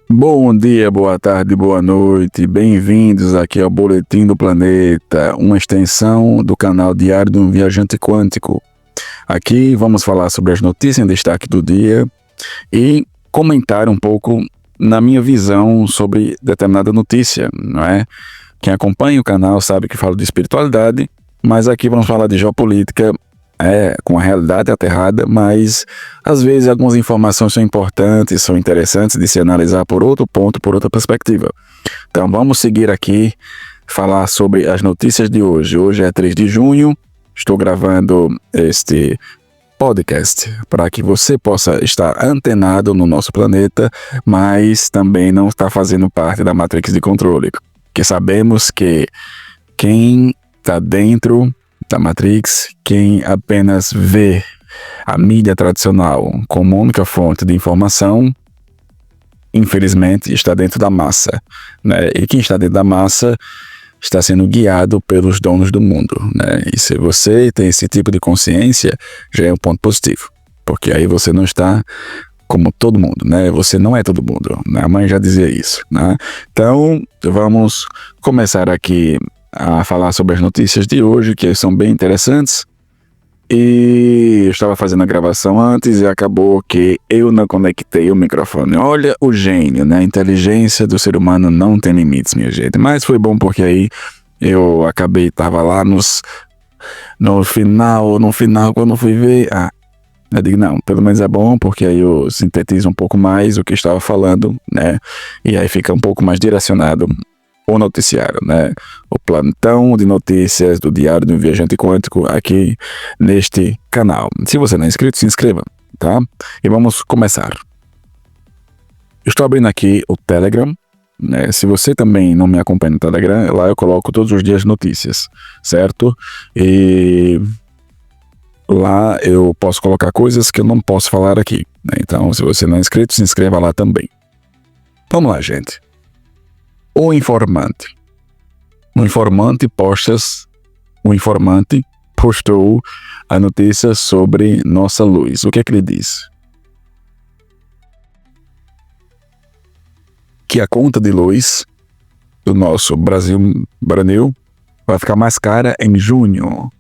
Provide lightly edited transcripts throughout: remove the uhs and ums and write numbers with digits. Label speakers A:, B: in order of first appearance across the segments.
A: Bom dia, boa tarde, boa noite, bem-vindos aqui ao Boletim do Planeta, uma extensão do canal Diário de um Viajante Quântico. Aqui vamos falar sobre as notícias em destaque do dia e comentar um pouco na minha visão sobre determinada notícia, não é? Quem acompanha o canal sabe que falo de espiritualidade, mas aqui vamos falar de geopolítica, com a realidade aterrada, mas às vezes algumas informações são importantes, são interessantes de se analisar por outro ponto, por outra perspectiva. Então vamos seguir aqui, falar sobre as notícias de hoje. Hoje é 3 de junho, estou gravando este podcast para que você possa estar antenado no nosso planeta, mas também não está fazendo parte da Matrix de controle, porque sabemos que quem está dentro da Matrix, quem apenas vê a mídia tradicional como única fonte de informação, infelizmente está dentro da massa, né? E quem está dentro da massa está sendo guiado pelos donos do mundo, né? E se você tem esse tipo de consciência, já é um ponto positivo, porque aí você não está como todo mundo, né? Você não é todo mundo, né? A mãe já dizia isso, né? Então, vamos começar aqui a falar sobre as notícias de hoje, que são bem interessantes. E eu estava fazendo a gravação antes e acabou que eu não conectei o microfone. Olha o gênio, né? A inteligência do ser humano não tem limites, minha gente. Mas foi bom porque aí eu acabei, estava lá no final, quando eu fui ver... eu digo, não, pelo menos é bom porque aí eu sintetizo um pouco mais o que eu estava falando, né? E aí fica um pouco mais direcionado o noticiário, né? O plantão de notícias do Diário de um Viajante Quântico aqui neste canal. Se você não é inscrito, se inscreva, tá? E vamos começar. Estou abrindo aqui o Telegram, né? Se você também não me acompanha no Telegram, lá eu coloco todos os dias notícias, certo? E lá eu posso colocar coisas que eu não posso falar aqui, né? Então, se você não é inscrito, se inscreva lá também. Vamos lá, gente. O informante. O informante postou a notícia sobre nossa luz. O que é que ele diz? Que a conta de luz do nosso Brasil vai ficar mais cara em junho.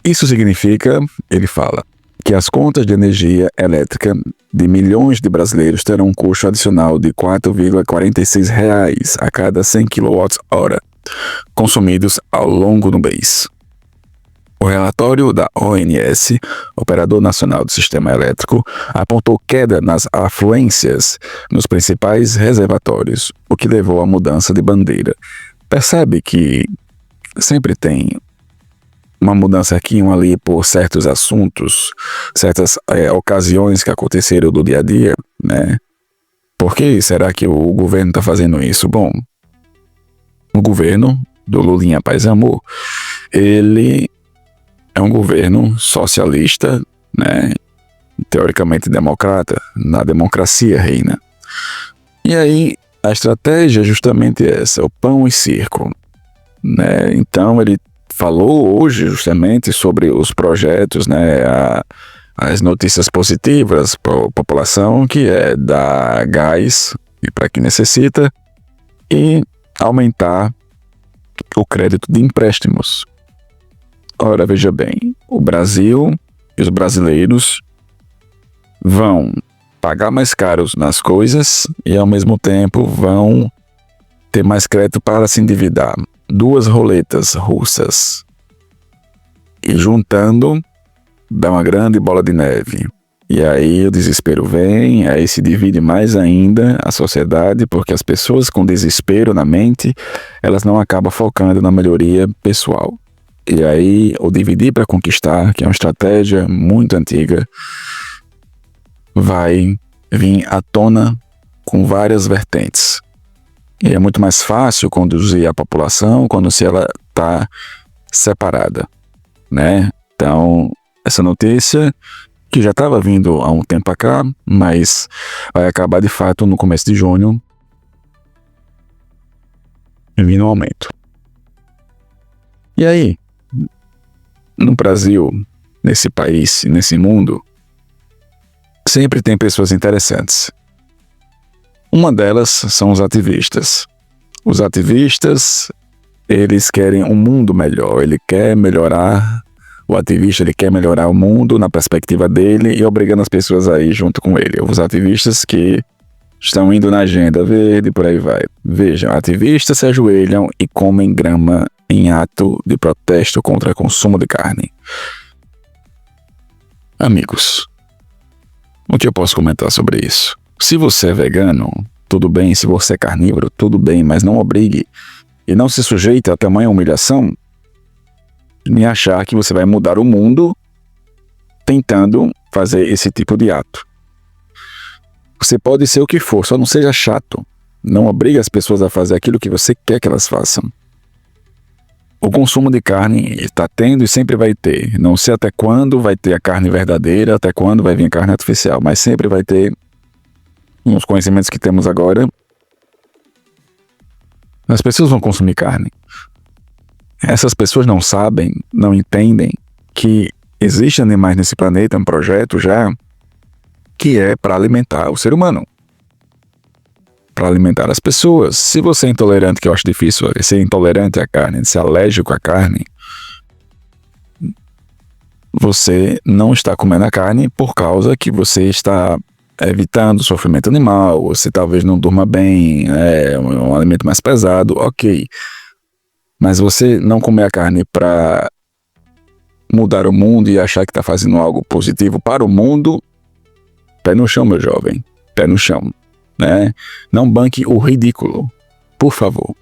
A: Isso significa, ele fala, que as contas de energia elétrica de milhões de brasileiros terão um custo adicional de R$ 4,46 a cada 100 kWh consumidos ao longo do mês. O relatório da ONS, Operador Nacional do Sistema Elétrico, apontou queda nas afluências nos principais reservatórios, o que levou à mudança de bandeira. Percebe que sempre tem uma mudança aqui e uma ali por certos assuntos, certas ocasiões que aconteceram do dia a dia, né? Por que será que o governo está fazendo isso? Bom, o governo do Lulinha Paz e Amor, ele é um governo socialista, né? Teoricamente democrata, na democracia reina. E aí, a estratégia é justamente essa, o pão e circo, né? Então, ele falou hoje justamente sobre os projetos, né, as notícias positivas para a população, que é dar gás para quem necessita e aumentar o crédito de empréstimos. Ora, veja bem, o Brasil e os brasileiros vão pagar mais caros nas coisas e ao mesmo tempo vão ter mais crédito para se endividar. Duas roletas russas e juntando dá uma grande bola de neve, e aí o desespero vem, aí se divide mais ainda a sociedade, porque as pessoas com desespero na mente, elas não acabam focando na melhoria pessoal, e aí o dividir para conquistar, que é uma estratégia muito antiga, vai vir à tona com várias vertentes. E é muito mais fácil conduzir a população quando se ela está separada, né? Então, essa notícia, que já estava vindo há um tempo para cá, mas vai acabar de fato no começo de junho, vindo um aumento. E aí, no Brasil, nesse país, nesse mundo, sempre tem pessoas interessantes. Uma delas são os ativistas. Os ativistas, eles querem um mundo melhor, ele quer melhorar, o ativista ele quer melhorar o mundo na perspectiva dele e obrigando as pessoas a ir junto com ele. Os ativistas que estão indo na agenda verde, por aí vai. Vejam, ativistas se ajoelham e comem grama em ato de protesto contra o consumo de carne. Amigos, o que eu posso comentar sobre isso? Se você é vegano, tudo bem. Se você é carnívoro, tudo bem, mas não obrigue e não se sujeite a tamanha humilhação nem achar que você vai mudar o mundo tentando fazer esse tipo de ato. Você pode ser o que for, só não seja chato. Não obrigue as pessoas a fazer aquilo que você quer que elas façam. O consumo de carne está tendo e sempre vai ter. Não sei até quando vai ter a carne verdadeira, até quando vai vir a carne artificial, mas sempre vai ter. Nos conhecimentos que temos agora, as pessoas vão consumir carne. Essas pessoas não sabem, não entendem que existem animais nesse planeta, um projeto já, que é para alimentar o ser humano. Para alimentar as pessoas. Se você é intolerante, que eu acho difícil ser intolerante à carne, ser alérgico à carne, você não está comendo a carne por causa que você está evitando o sofrimento animal, você talvez não durma bem, é um alimento mais pesado, ok. Mas você não comer a carne para mudar o mundo e achar que está fazendo algo positivo para o mundo, pé no chão, meu jovem, pé no chão, né? Não banque o ridículo, por favor.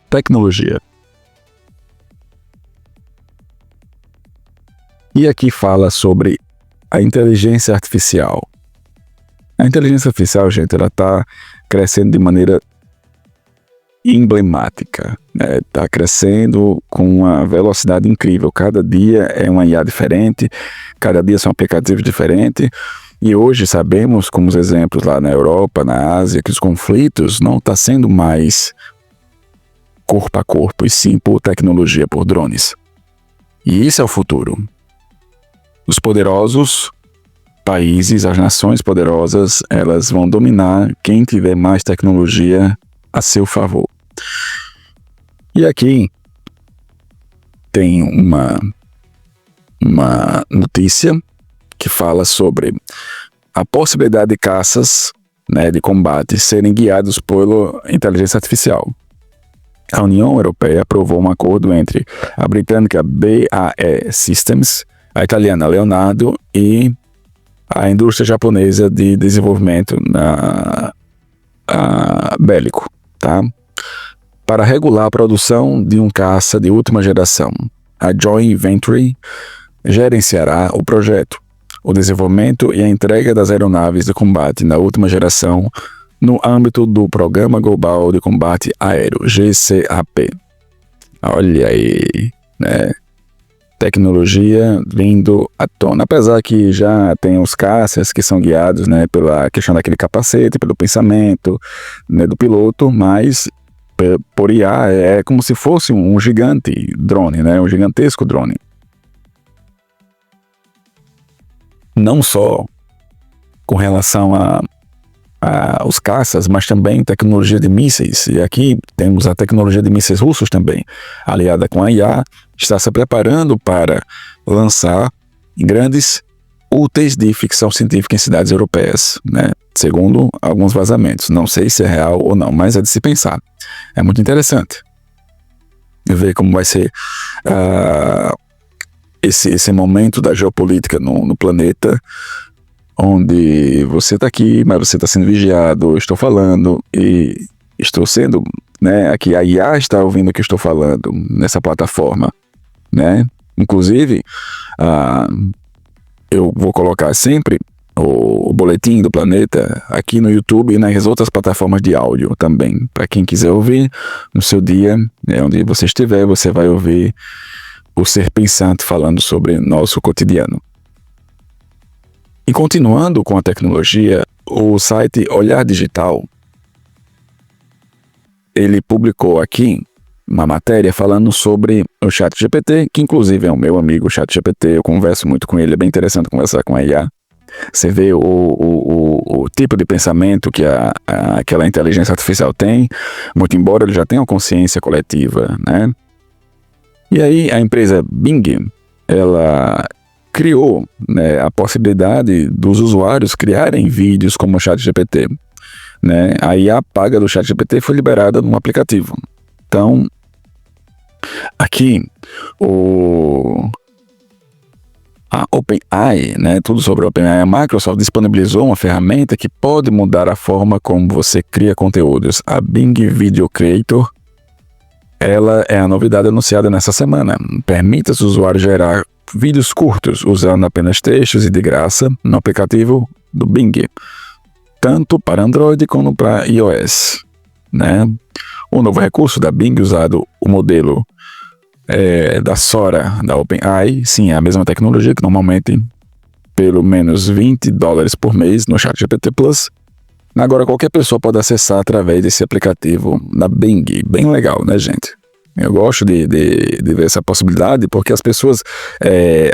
A: Tecnologia. E aqui fala sobre a inteligência artificial. A inteligência artificial, gente, ela está crescendo de maneira emblemática, né? Está crescendo com uma velocidade incrível. Cada dia é uma IA diferente, cada dia são aplicativos diferentes. E hoje sabemos, como os exemplos lá na Europa, na Ásia, que os conflitos não estão sendo mais corpo a corpo, e sim por tecnologia, por drones. E isso é o futuro. Os poderosos países, as nações poderosas, elas vão dominar quem tiver mais tecnologia a seu favor. E aqui tem uma notícia que fala sobre a possibilidade de caças, né, de combate serem guiados pela inteligência artificial. A União Europeia aprovou um acordo entre a britânica BAE Systems, a italiana Leonardo e a indústria japonesa de desenvolvimento bélico, tá? Para regular a produção de um caça de última geração. A Joint Venture gerenciará o projeto, o desenvolvimento e a entrega das aeronaves de combate na última geração no âmbito do Programa Global de Combate Aéreo, GCAP. Olha aí, né? Tecnologia vindo à tona, apesar que já tem os caças que são guiados, né, pela questão daquele capacete, pelo pensamento, né, do piloto, mas por IA é como se fosse um gigante drone, né, um gigantesco drone. Não só com relação aos caças, mas também tecnologia de mísseis. E aqui temos a tecnologia de mísseis russos também, aliada com a IA, está se preparando para lançar grandes úteis de ficção científica em cidades europeias, né? Segundo alguns vazamentos. Não sei se é real ou não, mas é de se pensar. É muito interessante ver como vai ser esse momento da geopolítica no planeta, onde você está aqui, mas você está sendo vigiado. Eu estou falando e estou sendo, né, aqui a IA está ouvindo o que eu estou falando nessa plataforma, né? Inclusive, eu vou colocar sempre o boletim do planeta aqui no YouTube e nas outras plataformas de áudio também, para quem quiser ouvir no seu dia, né, onde você estiver, você vai ouvir o ser pensante falando sobre nosso cotidiano. E continuando com a tecnologia, o site Olhar Digital, ele publicou aqui uma matéria falando sobre o ChatGPT, que inclusive é o meu amigo ChatGPT, eu converso muito com ele, é bem interessante conversar com a IA. Você vê o tipo de pensamento que aquela inteligência artificial tem, muito embora ele já tenha uma consciência coletiva, né? E aí a empresa Bing, ela criou, né, a possibilidade dos usuários criarem vídeos como o ChatGPT, né? Aí a paga do ChatGPT foi liberada no aplicativo. Então, aqui, a OpenAI, né, tudo sobre a OpenAI, a Microsoft disponibilizou uma ferramenta que pode mudar a forma como você cria conteúdos. A Bing Video Creator, ela é a novidade anunciada nessa semana. Permite aos usuários gerar vídeos curtos usando apenas textos e de graça no aplicativo do Bing, tanto para Android como para iOS, né? O novo recurso da Bing, usado o modelo da Sora da OpenAI, sim, é a mesma tecnologia que normalmente pelo menos $20 por mês no ChatGPT Plus. Agora qualquer pessoa pode acessar através desse aplicativo da Bing. Bem legal, né, gente? Eu gosto de ver essa possibilidade porque as pessoas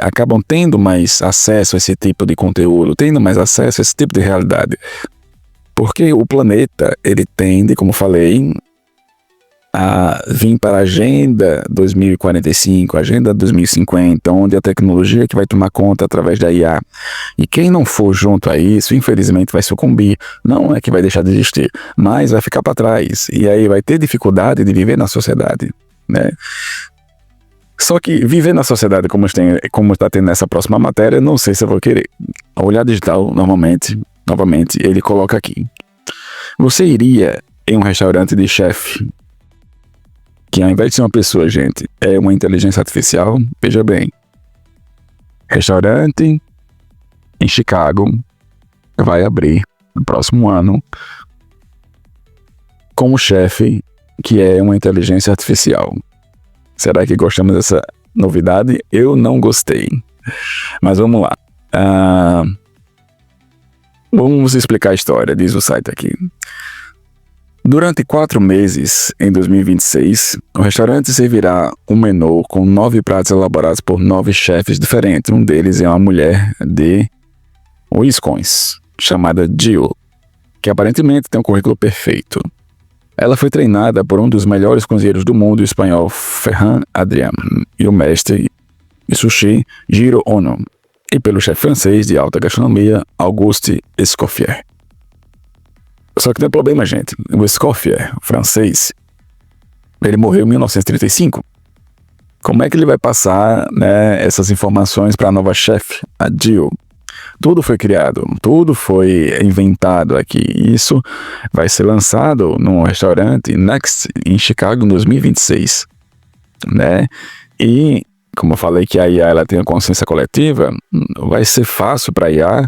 A: acabam tendo mais acesso a esse tipo de conteúdo, tendo mais acesso a esse tipo de realidade. Porque o planeta, ele tende, como falei, a vir para a Agenda 2045, a Agenda 2050, onde a tecnologia que vai tomar conta através da IA. E quem não for junto a isso, infelizmente vai sucumbir. Não é que vai deixar de existir, mas vai ficar para trás. E aí vai ter dificuldade de viver na sociedade, né? Só que viver na sociedade como está tendo nessa próxima matéria, não sei se eu vou querer. A Olhar Digital, novamente, ele coloca aqui. Você iria em um restaurante de chefe, que ao invés de ser uma pessoa, gente, é uma inteligência artificial? Veja bem. Restaurante em Chicago vai abrir no próximo ano com o chefe que é uma inteligência artificial. Será que gostamos dessa novidade? Eu não gostei. Mas vamos lá. Vamos explicar a história, diz o site aqui. Durante 4 meses, em 2026, o restaurante servirá um menu com 9 pratos elaborados por 9 chefes diferentes. Um deles é uma mulher de Wisconsin, chamada Jill, que aparentemente tem um currículo perfeito. Ela foi treinada por um dos melhores cozinheiros do mundo, o espanhol Ferran Adrià, e o mestre de sushi Jiro Ono, e pelo chefe francês de alta gastronomia, Auguste Escoffier. Só que tem um problema, gente. O Escoffier, francês, ele morreu em 1935. Como é que ele vai passar, né, essas informações para a nova chefe, a Jill? Tudo foi criado, tudo foi inventado aqui. Isso vai ser lançado num restaurante Next em Chicago em 2026, né? E, como eu falei que a IA ela tem a consciência coletiva, vai ser fácil para a IA,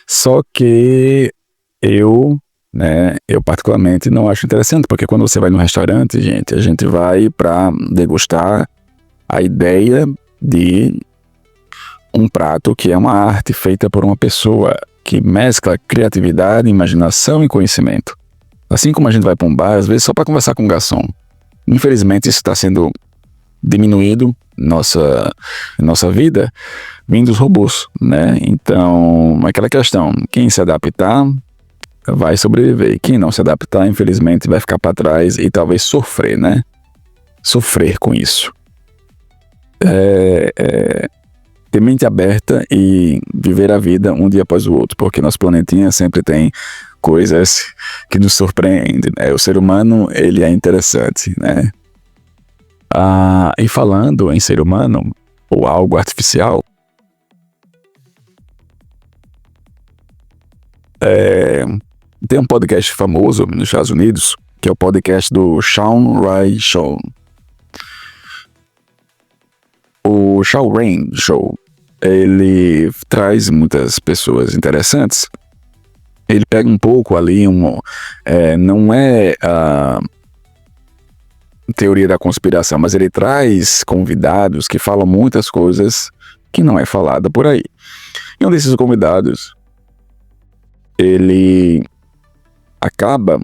A: só que eu particularmente não acho interessante, porque quando você vai no restaurante, gente, a gente vai para degustar a ideia de um prato que é uma arte feita por uma pessoa que mescla criatividade, imaginação e conhecimento. Assim como a gente vai para um bar, às vezes só para conversar com o garçom. Infelizmente isso está sendo diminuído nossa vida vindo dos robôs, né? Então, aquela questão, quem se adaptar vai sobreviver. Quem não se adaptar, infelizmente, vai ficar para trás e talvez sofrer, né? Sofrer com isso. Ter mente aberta e viver a vida um dia após o outro, porque nosso planetinha sempre tem coisas que nos surpreendem, né? O ser humano, ele é interessante, né? E falando em ser humano, ou algo artificial, tem um podcast famoso nos Estados Unidos, que é o podcast do Sean Ray Show. O Sean Ray Show, ele traz muitas pessoas interessantes. Ele pega um pouco ali, não é a teoria da conspiração, mas ele traz convidados que falam muitas coisas que não é falada por aí. E um desses convidados, ele acaba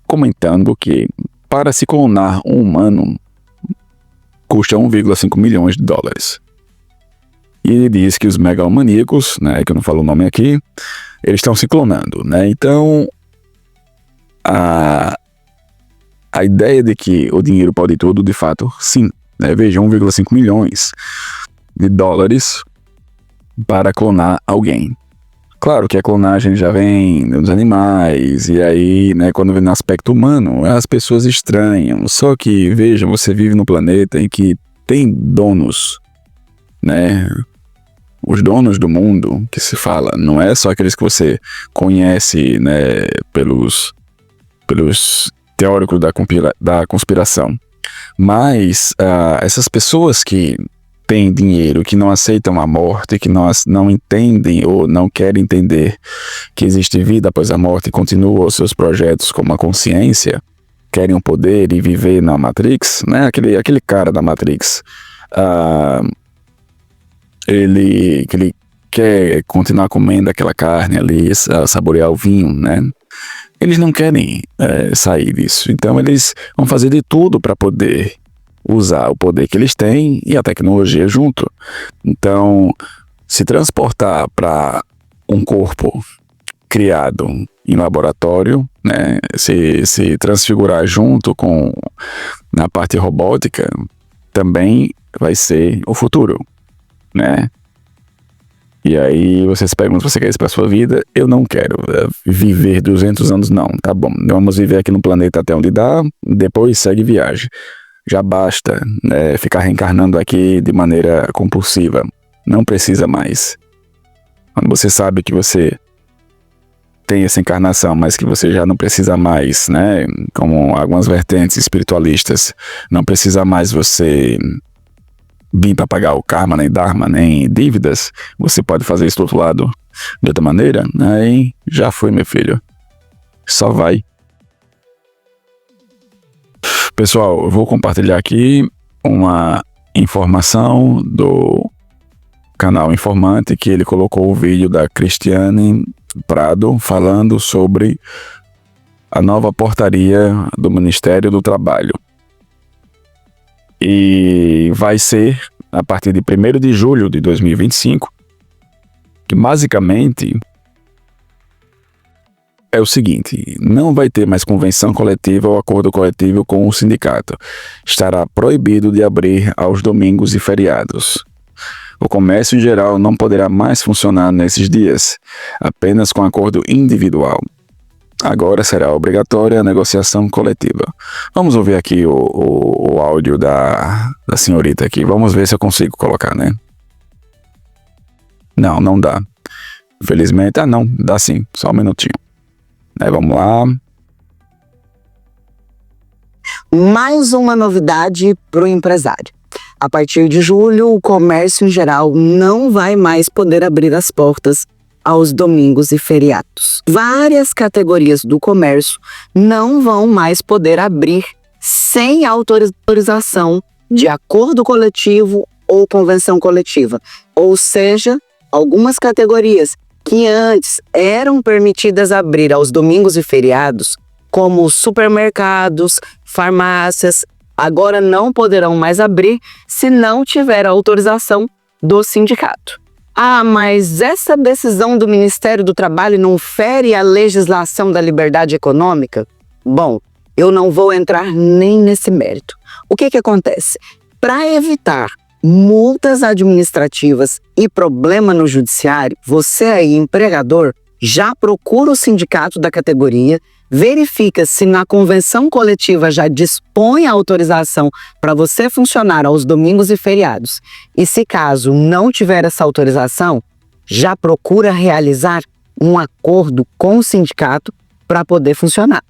A: comentando que para se clonar um humano custa 1,5 milhões de dólares. E ele diz que os megalomaníacos, né, que eu não falo o nome aqui, eles estão se clonando, né? Então, a ideia de que o dinheiro pode tudo, de fato, sim. Né? Veja, 1,5 milhões de dólares para clonar alguém. Claro que a clonagem já vem nos animais, e aí, né, quando vem no aspecto humano, as pessoas estranham. Só que, veja, você vive num planeta em que tem donos, né? Os donos do mundo que se fala, não é só aqueles que você conhece, né, pelos teóricos da conspiração. Mas essas pessoas que têm dinheiro, que não aceitam a morte, que não entendem ou não querem entender que existe vida após a morte e continuam os seus projetos como a consciência, querem o poder e viver na Matrix, né? Aquele cara da Matrix, ele quer continuar comendo aquela carne ali, saborear o vinho, né? Eles não querem sair disso. Então eles vão fazer de tudo para poder usar o poder que eles têm e a tecnologia junto. Então, se transportar para um corpo criado em laboratório, né? Se transfigurar junto com na parte robótica, também vai ser o futuro, né? E aí você se pergunta, você quer isso para sua vida? Eu não quero viver 200 anos, não, tá bom. Vamos viver aqui no planeta até onde dá, depois segue viagem. Já basta, né, ficar reencarnando aqui de maneira compulsiva. Não precisa mais. Quando você sabe que você tem essa encarnação, mas que você já não precisa mais, né? Como algumas vertentes espiritualistas, não precisa mais você vir para pagar o karma, nem dharma, nem dívidas, você pode fazer isso do outro lado de outra maneira, aí já foi, meu filho. Só vai. Pessoal, eu vou compartilhar aqui uma informação do canal Informante, que ele colocou o vídeo da Cristiane Prado falando sobre a nova portaria do Ministério do Trabalho. E vai ser a partir de 1º de julho de 2025, que basicamente é o seguinte: não vai ter mais convenção coletiva ou acordo coletivo com o sindicato. Estará proibido de abrir aos domingos e feriados. O comércio em geral não poderá mais funcionar nesses dias, apenas com acordo individual. Agora será obrigatória a negociação coletiva. Vamos ouvir aqui o áudio da senhorita aqui. Vamos ver se eu consigo colocar, né? Não dá. Infelizmente, não, dá sim. Só um minutinho. Vamos lá.
B: Mais uma novidade para o empresário. A partir de julho, o comércio em geral não vai mais poder abrir as portas aos domingos e feriados. Várias categorias do comércio não vão mais poder abrir sem autorização de acordo coletivo ou convenção coletiva. Ou seja, algumas categorias que antes eram permitidas abrir aos domingos e feriados, como supermercados, farmácias, agora não poderão mais abrir se não tiver a autorização do sindicato. Ah, mas essa decisão do Ministério do Trabalho não fere a legislação da liberdade econômica? Bom, eu não vou entrar nem nesse mérito. O que acontece? Para evitar multas administrativas e problema no judiciário, você aí, empregador, já procura o sindicato da categoria, verifica se na convenção coletiva já dispõe a autorização para você funcionar aos domingos e feriados. E se caso não tiver essa autorização, já procura realizar um acordo com o sindicato para poder funcionar.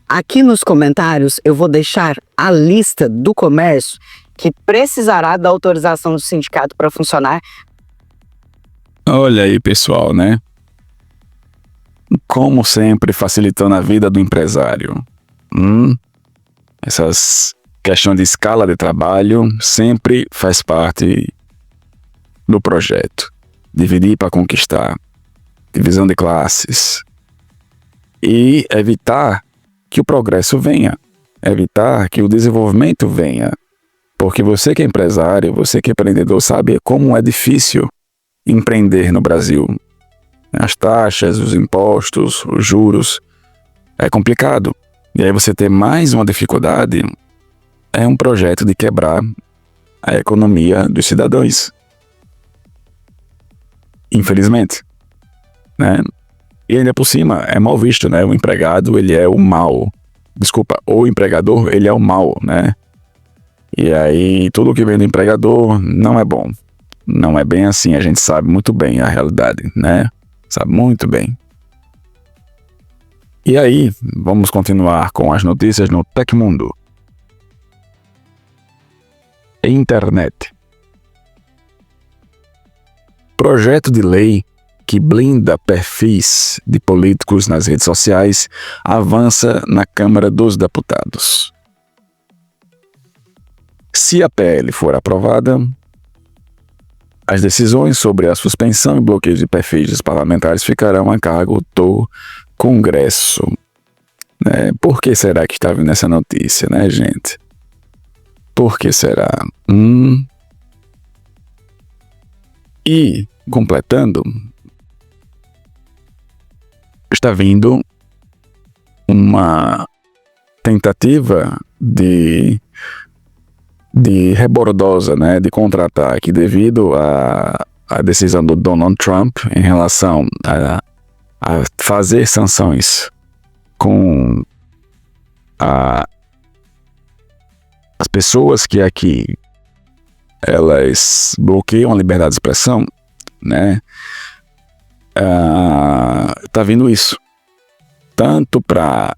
B: Aqui nos comentários eu vou deixar a lista do comércio que precisará da autorização do sindicato para funcionar.
A: Olha aí, pessoal, né? Como sempre, facilitando a vida do empresário. Essas questões de escala de trabalho sempre faz parte do projeto. Dividir para conquistar. Divisão de classes. E evitar que o progresso venha. Evitar que o desenvolvimento venha. Porque você que é empresário, você que é empreendedor, sabe como é difícil empreender no Brasil. As taxas, os impostos, os juros. É complicado. E aí você ter mais uma dificuldade é um projeto de quebrar a economia dos cidadãos. Infelizmente. Né? E ainda por cima é mal visto, né? O empregado, ele é o mal. Desculpa, o empregador, ele é o mal, né? E aí tudo que vem do empregador não é bom. Não é bem assim, a gente sabe muito bem a realidade, né? Sabe muito bem. E aí, vamos continuar com as notícias no Tecmundo. Internet. Projeto de lei que blinda perfis de políticos nas redes sociais avança na Câmara dos Deputados. Se a PL for aprovada, as decisões sobre a suspensão e bloqueio de perfis dos parlamentares ficarão a cargo do Congresso. Por que será que está vindo essa notícia, né, gente? Por que será? E, completando, está vindo uma tentativa de rebordosa, né, de contra-ataque devido à decisão do Donald Trump em relação a fazer sanções com as pessoas que aqui elas bloqueiam a liberdade de expressão, né? Tá vindo isso tanto para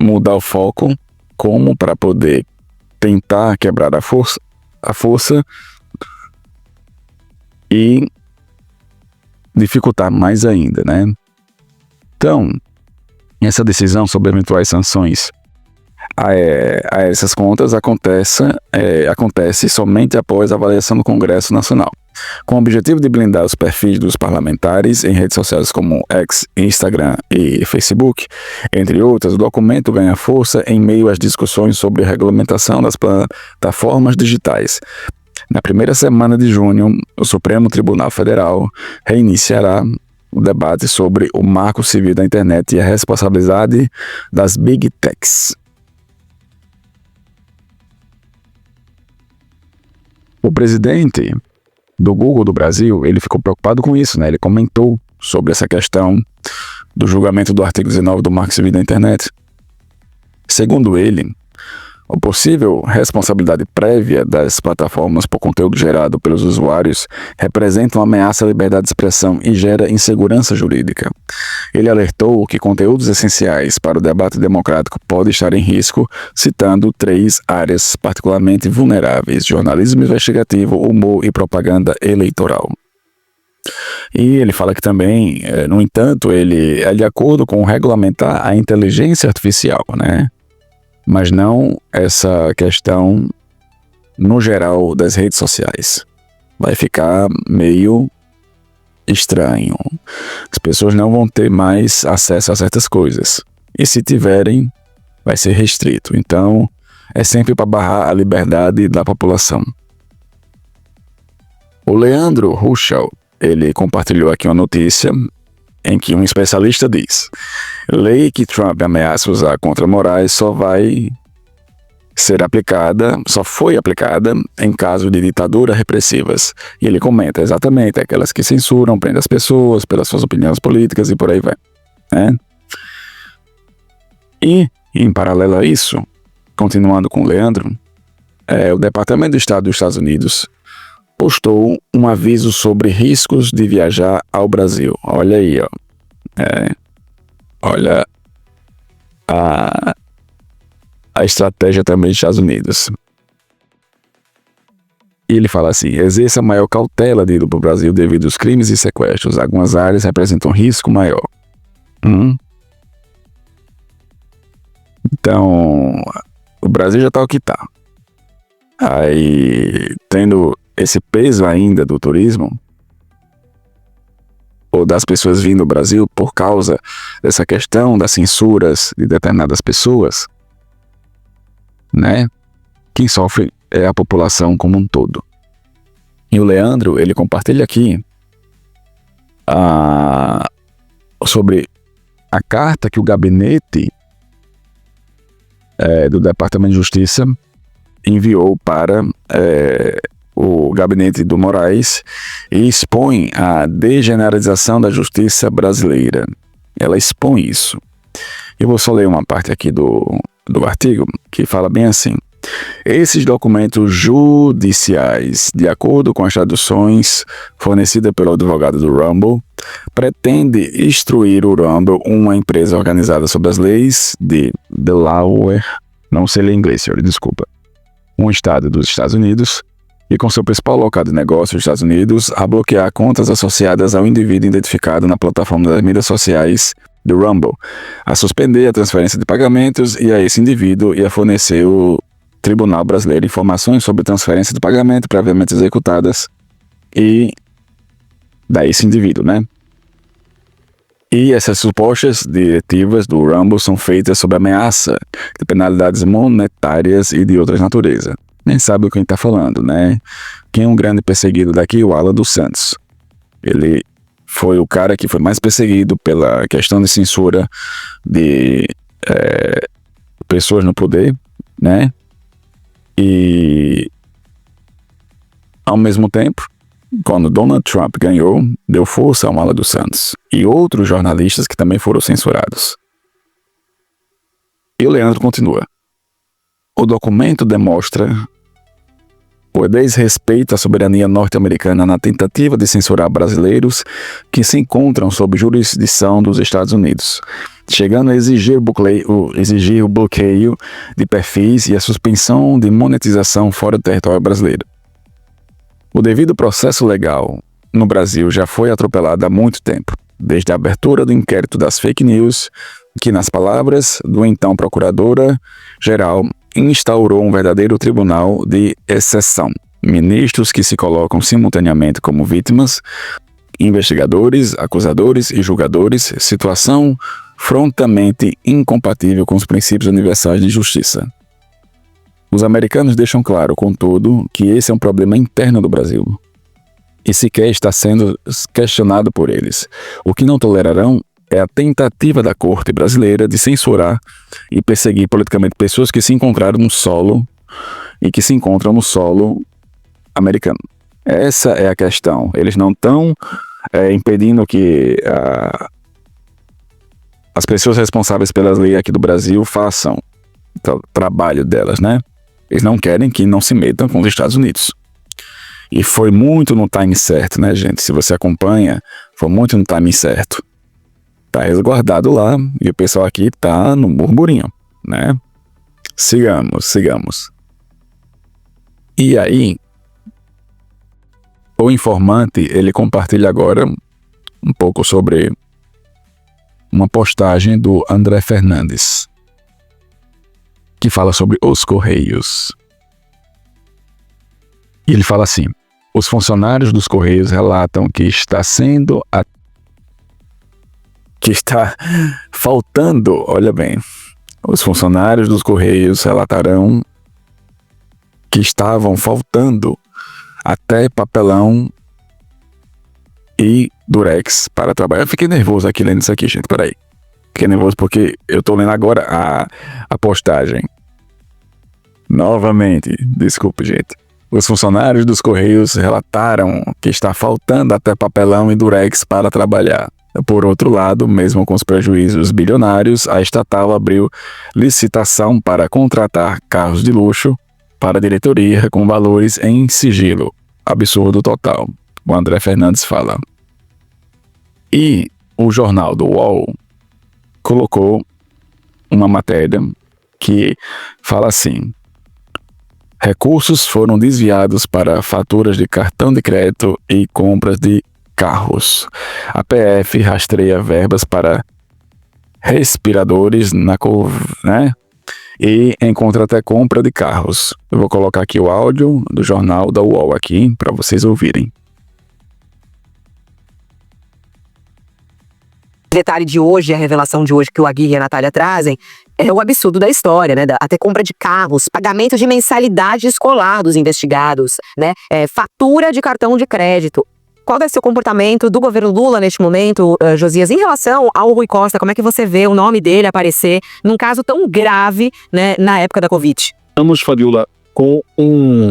A: mudar o foco como para poder tentar quebrar a força e dificultar mais ainda, né? Então, essa decisão sobre eventuais sanções a essas contas acontece somente após a avaliação do Congresso Nacional, com o objetivo de blindar os perfis dos parlamentares em redes sociais como X, Instagram e Facebook, entre outras. O documento ganha força em meio às discussões sobre a regulamentação das plataformas digitais. Na primeira semana de junho, o Supremo Tribunal Federal reiniciará o debate sobre o Marco Civil da Internet e a responsabilidade das Big Techs. O presidente do Google do Brasil, ele ficou preocupado com isso, né? Ele comentou sobre essa questão do julgamento do artigo 19 do Marco Civil da Internet. Segundo ele, a possível responsabilidade prévia das plataformas por conteúdo gerado pelos usuários representa uma ameaça à liberdade de expressão e gera insegurança jurídica. Ele alertou que conteúdos essenciais para o debate democrático podem estar em risco, citando 3 áreas particularmente vulneráveis: jornalismo investigativo, humor e propaganda eleitoral. E ele fala que também, no entanto, ele é de acordo com regulamentar a inteligência artificial, né? Mas não essa questão no geral das redes sociais. Vai ficar meio estranho. As pessoas não vão ter mais acesso a certas coisas. E se tiverem, vai ser restrito. Então, é sempre para barrar a liberdade da população. O Leandro Ruschel, ele compartilhou aqui uma notícia em que um especialista diz: lei que Trump ameaça usar contra Moraes só foi aplicada em caso de ditadura repressivas. E ele comenta exatamente aquelas que censuram, prendem as pessoas pelas suas opiniões políticas e por aí vai, né? E, em paralelo a isso, continuando com o Leandro, o Departamento de Estado dos Estados Unidos postou um aviso sobre riscos de viajar ao Brasil. Olha aí, ó. Olha a estratégia também dos Estados Unidos. E ele fala assim: exerça maior cautela de ir para o Brasil devido aos crimes e sequestros. Algumas áreas representam risco maior. Então, o Brasil já está o que está. Aí, tendo esse peso ainda do turismo, ou das pessoas vindo ao Brasil por causa dessa questão das censuras de determinadas pessoas, né? Quem sofre é a população como um todo. E o Leandro, ele compartilha aqui sobre a carta que o gabinete do Departamento de Justiça enviou para o gabinete do Moraes e expõe a degeneralização da justiça brasileira. Ela expõe isso. Eu vou só ler uma parte aqui do artigo que fala bem assim: esses documentos judiciais, de acordo com as traduções fornecidas pelo advogado do Rumble, pretende instruir o Rumble, uma empresa organizada sob as leis de Delaware, não sei ler inglês, senhor, desculpa, um estado dos Estados Unidos, e com seu principal local de negócio nos Estados Unidos, a bloquear contas associadas ao indivíduo identificado na plataforma das mídias sociais do Rumble, a suspender a transferência de pagamentos e a esse indivíduo e a fornecer o Tribunal Brasileiro informações sobre transferência de pagamento previamente executadas e da esse indivíduo, né? E essas supostas diretivas do Rumble são feitas sob ameaça de penalidades monetárias e de outras naturezas. Nem sabe o que a gente está falando, né? Quem é um grande perseguido daqui? O Alan dos Santos. Ele foi o cara que foi mais perseguido pela questão de censura de pessoas no poder, né? E, ao mesmo tempo, quando Donald Trump ganhou, deu força ao Alan dos Santos e outros jornalistas que também foram censurados. E o Leandro continua. O documento demonstra o desrespeito à soberania norte-americana na tentativa de censurar brasileiros que se encontram sob jurisdição dos Estados Unidos, chegando a exigir o bloqueio de perfis e a suspensão de monetização fora do território brasileiro. O devido processo legal no Brasil já foi atropelado há muito tempo, desde a abertura do inquérito das fake news, que, nas palavras do então procuradora-geral, instaurou um verdadeiro tribunal de exceção. Ministros que se colocam simultaneamente como vítimas, investigadores, acusadores e julgadores, situação frontalmente incompatível com os princípios universais de justiça. Os americanos deixam claro, contudo, que esse é um problema interno do Brasil e sequer está sendo questionado por eles. O que não tolerarão é a tentativa da corte brasileira de censurar e perseguir politicamente pessoas que se encontraram no solo e que se encontram no solo americano. Essa é a questão. Eles não estão impedindo que as pessoas responsáveis pelas leis aqui do Brasil façam o trabalho delas, né? Eles não querem que não se metam com os Estados Unidos. E foi muito no time certo, né, gente? Se você acompanha, foi muito no time certo. Tá resguardado lá e o pessoal aqui tá no burburinho, né? Sigamos. E aí, o informante, ele compartilha agora um pouco sobre uma postagem do André Fernandes, que fala sobre os Correios. E ele fala assim: os funcionários dos Correios relatam que está faltando, olha bem, os funcionários dos Correios relatarão que estavam faltando até papelão e durex para trabalhar. Eu fiquei nervoso aqui lendo isso aqui, gente, peraí. Fiquei nervoso porque eu tô lendo agora a postagem. Novamente, desculpe, gente. Os funcionários dos Correios relataram que está faltando até papelão e durex para trabalhar. Por outro lado, mesmo com os prejuízos bilionários, a estatal abriu licitação para contratar carros de luxo para a diretoria com valores em sigilo. Absurdo total, o André Fernandes fala. E o jornal do UOL colocou uma matéria que fala assim: recursos foram desviados para faturas de cartão de crédito e compras de carros. A PF rastreia verbas para respiradores né? E encontra até compra de carros. Eu vou colocar aqui o áudio do jornal da UOL aqui para vocês ouvirem.
C: O detalhe de hoje, a revelação de hoje que o Aguirre e a Natália trazem, é o absurdo da história, né? Até compra de carros, pagamento de mensalidade escolar dos investigados, né? Fatura de cartão de crédito. qual deve ser o comportamento do governo Lula neste momento, Josias, em relação ao Rui Costa? Como é que você vê o nome dele aparecer num caso tão grave, né, na época da Covid?
D: Fabiola,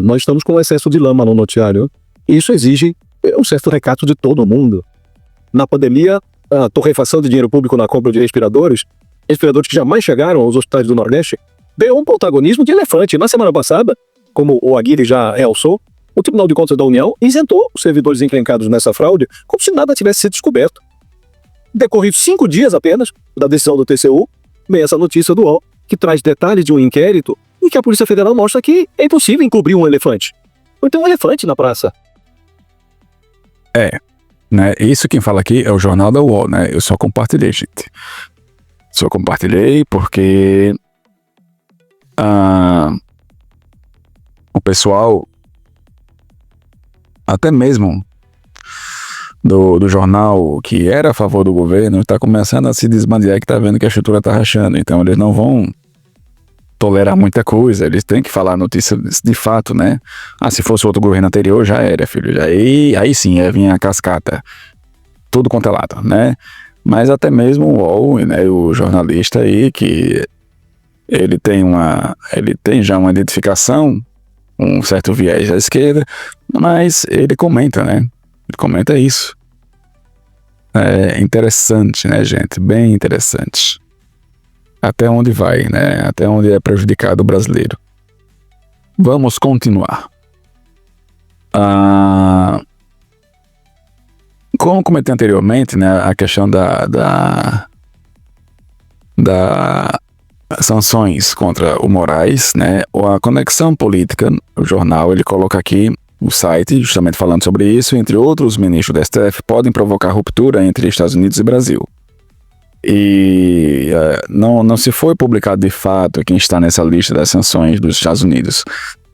D: nós estamos com um excesso de lama no noticiário. Isso exige um certo recato de todo mundo. Na pandemia, a torrefação de dinheiro público na compra de respiradores que jamais chegaram aos hospitais do Nordeste, deu um protagonismo de elefante. Na semana passada, como o Aguirre já realçou, o Tribunal de Contas da União isentou os servidores encrencados nessa fraude como se nada tivesse sido descoberto. Decorridos 5 dias apenas da decisão do TCU, vem essa notícia do UOL, que traz detalhes de um inquérito em que a Polícia Federal mostra que é impossível encobrir um elefante. Ou tem um elefante na praça.
A: Né? Isso quem fala aqui é o Jornal da UOL, né? Eu só compartilhei, gente. Só compartilhei porque o pessoal, até mesmo do jornal que era a favor do governo, está começando a se desbandear, que está vendo que a estrutura está rachando. Então eles não vão tolerar muita coisa, eles têm que falar notícia de fato, né? Se fosse outro governo anterior, já era, filho. Aí sim, ia vir a cascata. Tudo quanto é lado, né? Mas até mesmo o UOL, né, o jornalista aí, que ele tem já uma identificação, um certo viés à esquerda, mas ele comenta, né? Ele comenta isso. É interessante, né, gente? Bem interessante. Até onde vai, né? Até onde é prejudicado o brasileiro. Vamos continuar. Como comentei anteriormente, né, a questão da sanções contra o Moraes, né, ou a conexão política, o jornal, ele coloca aqui o site, justamente falando sobre isso, entre outros ministros do STF podem provocar ruptura entre Estados Unidos e Brasil. E não se foi publicado de fato quem está nessa lista das sanções dos Estados Unidos,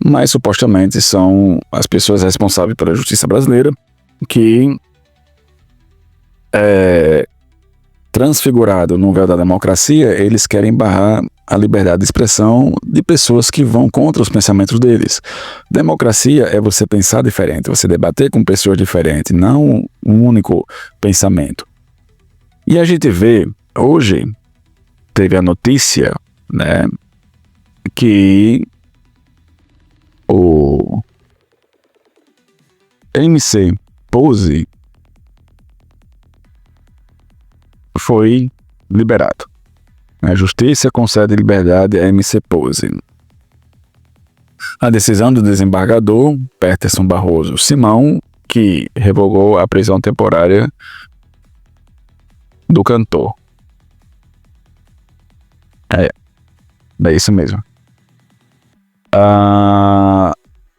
A: mas supostamente são as pessoas responsáveis pela justiça brasileira que transfigurado no véu da democracia, eles querem barrar a liberdade de expressão de pessoas que vão contra os pensamentos deles. Democracia é você pensar diferente, você debater com pessoas diferentes, não um único pensamento. E a gente vê, hoje, teve a notícia, né, que o MC Pose foi liberado. A Justiça concede liberdade a MC Pose. A decisão do desembargador Peterson Barroso Simão, que revogou a prisão temporária do cantor. É isso mesmo.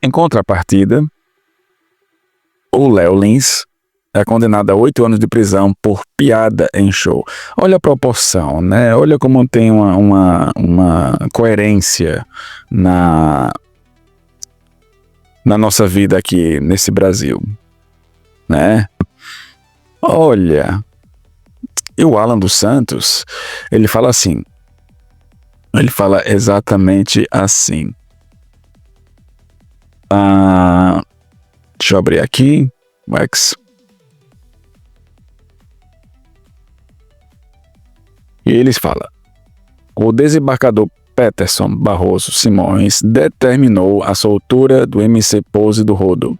A: Em contrapartida, o Léo Lins é condenado a 8 anos de prisão por piada em show. Olha a proporção, né? Olha como tem uma coerência na nossa vida aqui nesse Brasil, né? Olha, e o Alan dos Santos, ele fala assim, ele fala exatamente assim. Deixa eu abrir aqui, Max. E eles falam: o desembargador Peterson Barroso Simões determinou a soltura do MC Pose do Rodo,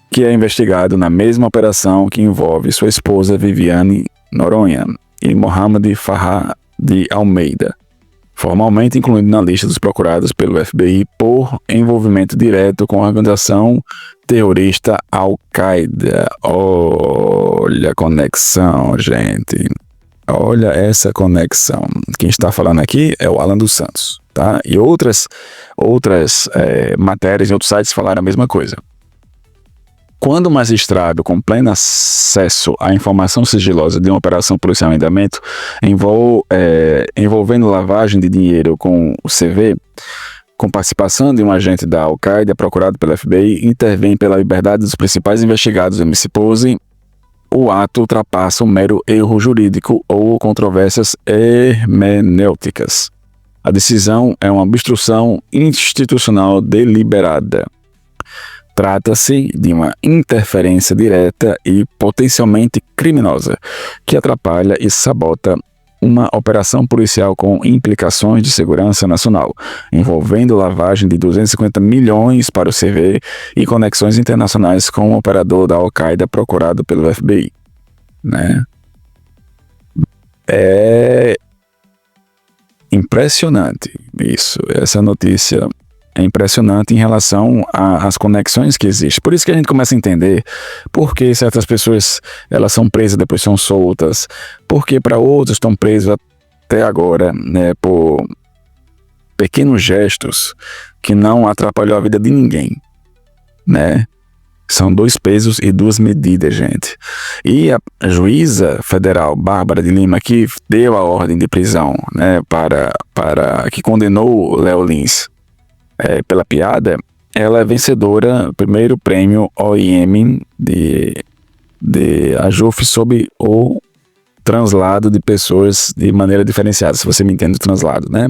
A: que é investigado na mesma operação que envolve sua esposa Viviane Noronha e Mohamed Farah de Almeida, formalmente incluído na lista dos procurados pelo FBI por envolvimento direto com a organização terrorista Al-Qaeda. Olha a conexão, gente. Olha essa conexão. Quem está falando aqui é o Alan dos Santos, tá? E outras matérias em outros sites falaram a mesma coisa. Quando o magistrado com pleno acesso à informação sigilosa de uma operação policial em andamento envolvendo lavagem de dinheiro com o CV, com participação de um agente da Al-Qaeda procurado pela FBI, intervém pela liberdade dos principais investigados do MC Pose, o ato ultrapassa um mero erro jurídico ou controvérsias hermenêuticas. A decisão é uma obstrução institucional deliberada. Trata-se de uma interferência direta e potencialmente criminosa que atrapalha e sabota uma operação policial com implicações de segurança nacional, envolvendo lavagem de 250 milhões para o CV e conexões internacionais com um operador da Al-Qaeda procurado pelo FBI. Né? É impressionante isso, essa notícia é impressionante em relação às conexões que existem. Por isso que a gente começa a entender por que certas pessoas elas são presas e depois são soltas, porque para outros estão presos até agora, né, por pequenos gestos que não atrapalhou a vida de ninguém, né? São 2 pesos e 2 medidas, gente. E a juíza federal Bárbara de Lima, que deu a ordem de prisão, né, que condenou Léo Lins pela piada, ela é vencedora do primeiro prêmio OIM de AJUF sob o translado de pessoas de maneira diferenciada, se você me entende o translado, né?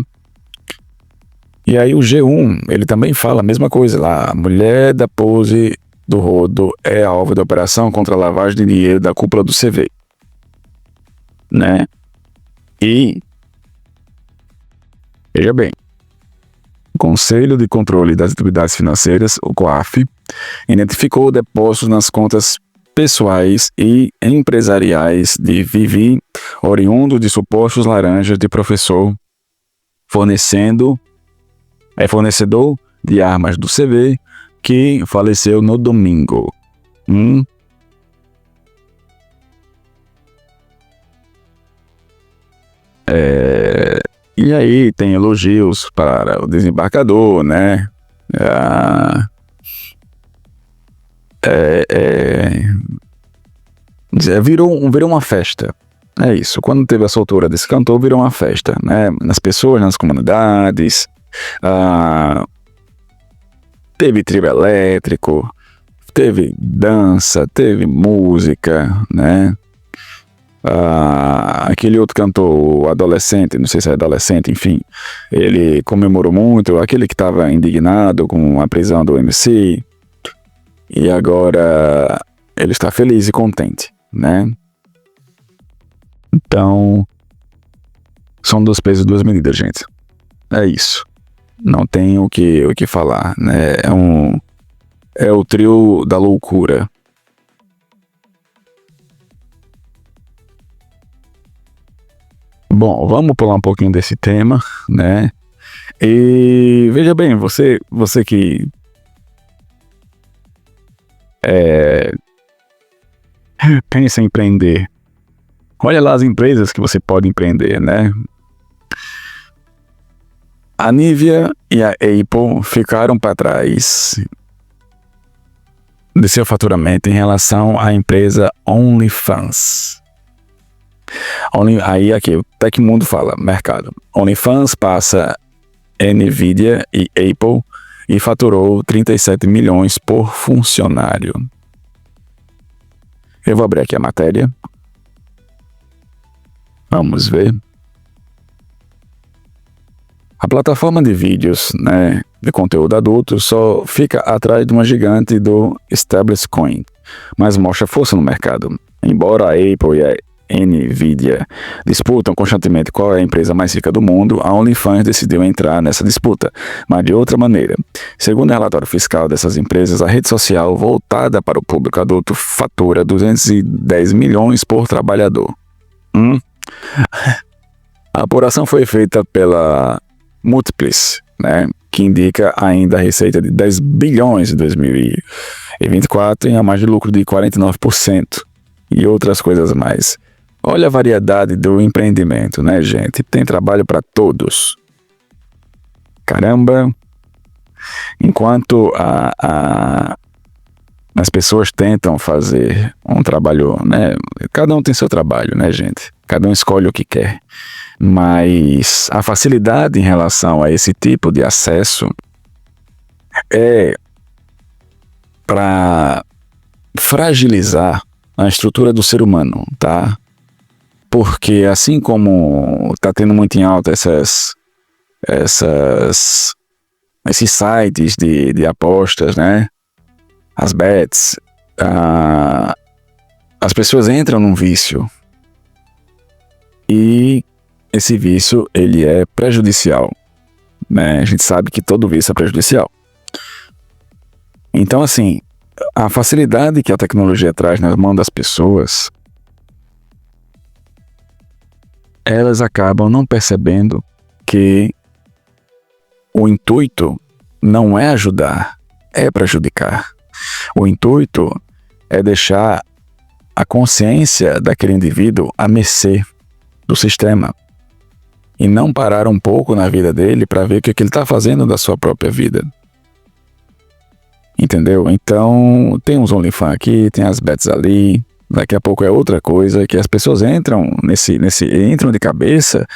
A: E aí o G1, ele também fala a mesma coisa lá, a mulher da pose do rodo é alvo da operação contra a lavagem de dinheiro da cúpula do CV, né? E veja bem, o Conselho de Controle das Atividades Financeiras, o COAF, identificou depósitos nas contas pessoais e empresariais de Vivi, oriundo de supostos laranjas de professor, fornecedor de armas do CV, que faleceu no domingo. E aí tem elogios para o desembargador, né? Virou uma festa. É isso. Quando teve a soltura desse cantor, virou uma festa, né? Nas pessoas, nas comunidades. Teve trio elétrico, teve dança, teve música, né? Aquele outro cantor, o adolescente, não sei se é adolescente, enfim, ele comemorou muito, aquele que estava indignado com a prisão do MC, e agora ele está feliz e contente, né? Então, são 2 pesos e 2 medidas, gente. É isso. Não tem o que falar, né? É o trio da loucura. Bom, vamos pular um pouquinho desse tema, né? E veja bem, você que pensa em empreender, olha lá as empresas que você pode empreender, né? A Nivea e a Apple ficaram para trás de seu faturamento em relação à empresa OnlyFans. Aí aqui, o Tecmundo fala, mercado. OnlyFans passa Nvidia e Apple e faturou 37 milhões por funcionário. Eu vou abrir aqui a matéria. Vamos ver. A plataforma de vídeos, né, de conteúdo adulto só fica atrás de uma gigante do established coin, mas mostra força no mercado. Embora a Apple e a Nvidia disputam constantemente qual é a empresa mais rica do mundo, a OnlyFans decidiu entrar nessa disputa, mas de outra maneira. Segundo o relatório fiscal dessas empresas, a rede social voltada para o público adulto fatura 210 milhões por trabalhador. A apuração foi feita pela Múltiples, né, que indica ainda a receita de 10 bilhões em 2024 e a margem de lucro de 49% e outras coisas mais. Olha a variedade do empreendimento, né, gente? Tem trabalho para todos. Caramba! Enquanto as pessoas tentam fazer um trabalho, né? Cada um tem seu trabalho, né, gente? Cada um escolhe o que quer. Mas a facilidade em relação a esse tipo de acesso é para fragilizar a estrutura do ser humano, tá? Porque assim como tá tendo muito em alta esses sites de apostas, né? as bets, as pessoas entram num vício. E esse vício, ele é prejudicial, né? A gente sabe que todo vício é prejudicial. Então, assim, a facilidade que a tecnologia traz nas mãos das pessoas, elas acabam não percebendo que o intuito não é ajudar, é prejudicar. O intuito é deixar a consciência daquele indivíduo à mercê do sistema e não parar um pouco na vida dele para ver o que ele está fazendo da sua própria vida. Entendeu? Então, tem uns OnlyFans aqui, tem as bets ali, daqui a pouco é outra coisa, que as pessoas entram entram de cabeça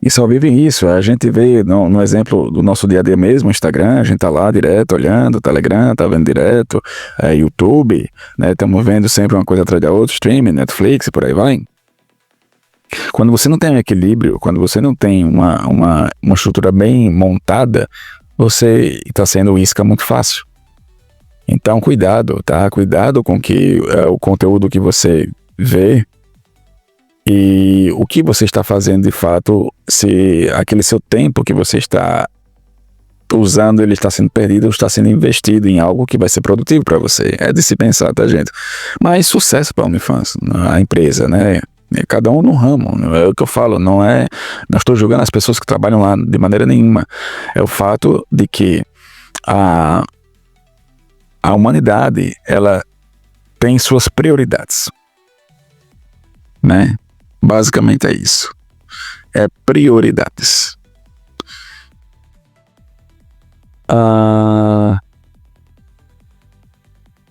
A: e só vivem isso. A gente vê no exemplo do nosso dia a dia mesmo, Instagram, a gente tá lá direto olhando, Telegram, tá vendo direto, YouTube, né? Estamos vendo sempre uma coisa atrás da outra, streaming, Netflix e por aí vai. Quando você não tem um equilíbrio, quando você não tem uma estrutura bem montada, você está sendo isca muito fácil. Então, cuidado, tá? Cuidado com o conteúdo que você vê e o que você está fazendo de fato, se aquele seu tempo que você está usando, ele está sendo perdido ou está sendo investido em algo que vai ser produtivo para você. É de se pensar, tá, gente? Mas sucesso para a OnlyFans, a empresa, né? Cada um no ramo, é o que eu falo, não estou julgando as pessoas que trabalham lá de maneira nenhuma. É o fato de que a humanidade, ela tem suas prioridades, né? Basicamente é isso. É prioridades.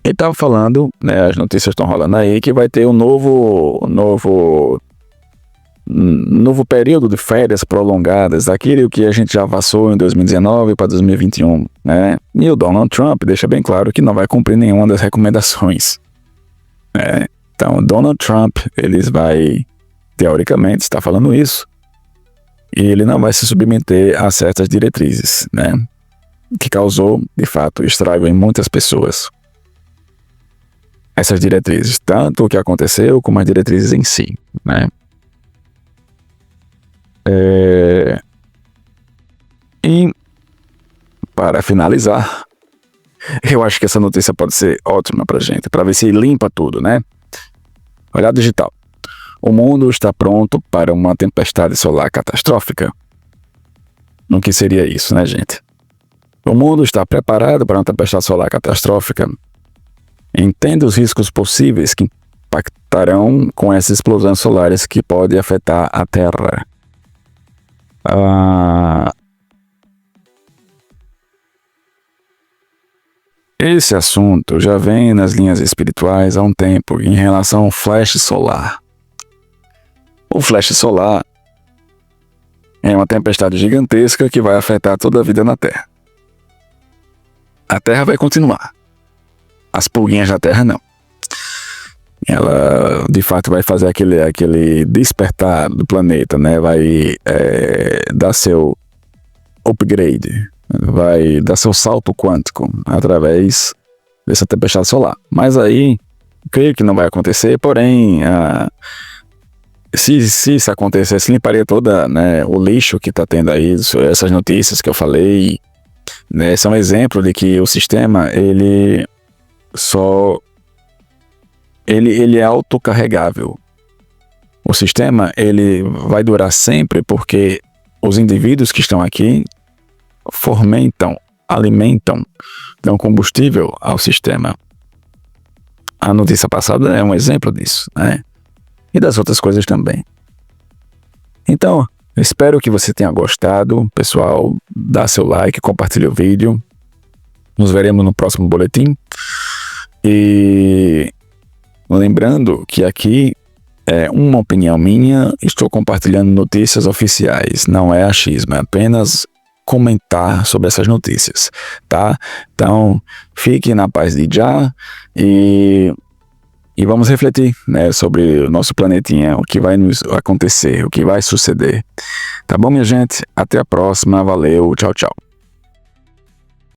A: Ele estava falando, né, as notícias estão rolando aí, que vai ter um novo período de férias prolongadas, aquilo que a gente já passou em 2019 para 2021, né? E o Donald Trump deixa bem claro que não vai cumprir nenhuma das recomendações, né? Então, o Donald Trump, teoricamente, está falando isso, e ele não vai se submeter a certas diretrizes, né? Que causou, de fato, estrago em muitas pessoas. Essas diretrizes, tanto o que aconteceu como as diretrizes em si, né? E para finalizar, eu acho que essa notícia pode ser ótima pra gente, para ver se limpa tudo, né? Olhada digital. O mundo está pronto para uma tempestade solar catastrófica. O que seria isso, né, gente? O mundo está preparado para uma tempestade solar catastrófica. Entenda os riscos possíveis que impactarão com essas explosões solares que podem afetar a Terra. Esse assunto já vem nas linhas espirituais há um tempo em relação ao flash solar. O flash solar é uma tempestade gigantesca que vai afetar toda a vida na Terra. A Terra vai continuar. As pulguinhas da Terra não. Ela, de fato, vai fazer aquele despertar do planeta, né? Vai dar seu upgrade, vai dar seu salto quântico através dessa tempestade solar. Mas aí, creio que não vai acontecer, porém, se isso acontecesse, limparia toda, né, o lixo que está tendo aí, essas notícias que eu falei, né? São exemplo de que o sistema, ele é autocarregável. O sistema, ele vai durar sempre porque os indivíduos que estão aqui alimentam, dão combustível ao sistema. A notícia passada é um exemplo disso, né? E das outras coisas também. Então, espero que você tenha gostado. Pessoal, dá seu like, compartilha o vídeo. Nos veremos no próximo boletim. E lembrando que aqui é uma opinião minha, estou compartilhando notícias oficiais, não é achismo, é apenas comentar sobre essas notícias, tá? Então, fique na paz de Já e vamos refletir, né, sobre o nosso planetinha, o que vai nos acontecer, o que vai suceder. Tá bom, minha gente? Até a próxima, valeu, tchau, tchau.